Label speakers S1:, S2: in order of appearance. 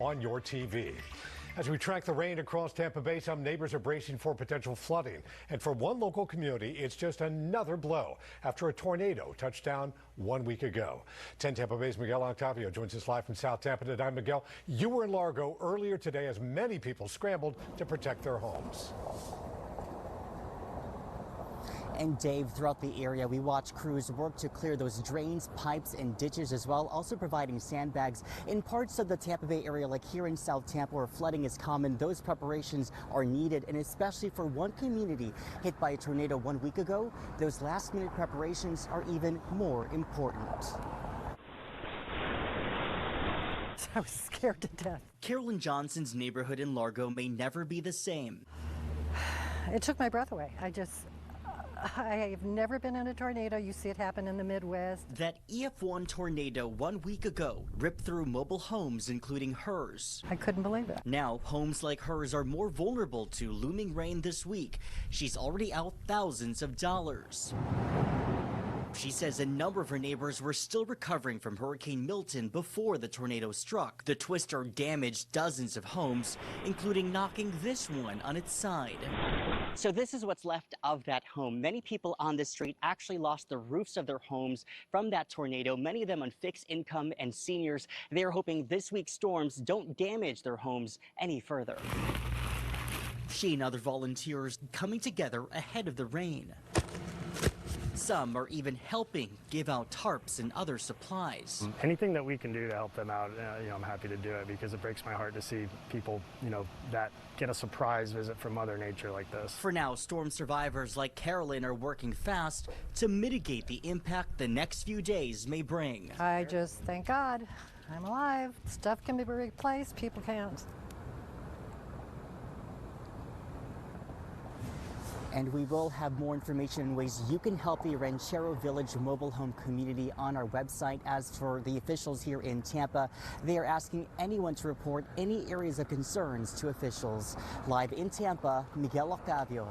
S1: On your TV. As we track the rain across Tampa Bay, some neighbors are bracing for potential flooding. And for one local community, it's just another blow after a tornado touched down 1 week ago. 10 Tampa Bay's Miguel Octavio joins us live from South Tampa tonight. Miguel, you were in Largo earlier today as many people scrambled to protect their homes.
S2: And Dave, throughout the area, we watch crews work to clear those drains, pipes, and ditches as well, also providing sandbags. In parts of the Tampa Bay area, like here in South Tampa, where flooding is common, those preparations are needed, and especially for one community hit by a tornado 1 week ago, those last-minute preparations are even more important.
S3: I was scared to death.
S2: Carolyn Johnson's neighborhood in Largo may never be the same.
S3: It took my breath away. I've never been in a tornado. You see it happen in the Midwest.
S2: That EF1 tornado 1 week ago ripped through mobile homes, including hers.
S3: I couldn't believe it.
S2: Now, homes like hers are more vulnerable to looming rain this week. She's already out thousands of dollars. She says a number of her neighbors were still recovering from Hurricane Milton before the tornado struck. The twister damaged dozens of homes, including knocking this one on its side. So this is what's left of that home. Many people on this street actually lost the roofs of their homes from that tornado, many of them on fixed income and seniors. They're hoping this week's storms don't damage their homes any further. She and other volunteers coming together ahead of the rain. Some are even helping give out tarps and other supplies.
S4: Anything that we can do to help them out, I'm happy to do it, because it breaks my heart to see people, that get a surprise visit from Mother Nature like this.
S2: For now, storm survivors like Carolyn are working fast to mitigate the impact the next few days may bring.
S3: I just thank God I'm alive. Stuff can be replaced, people can't.
S2: And we will have more information in ways you can help the Ranchero Village mobile home community on our website. As for the officials here in Tampa, they are asking anyone to report any areas of concerns to officials. Live in Tampa, Miguel Octavio.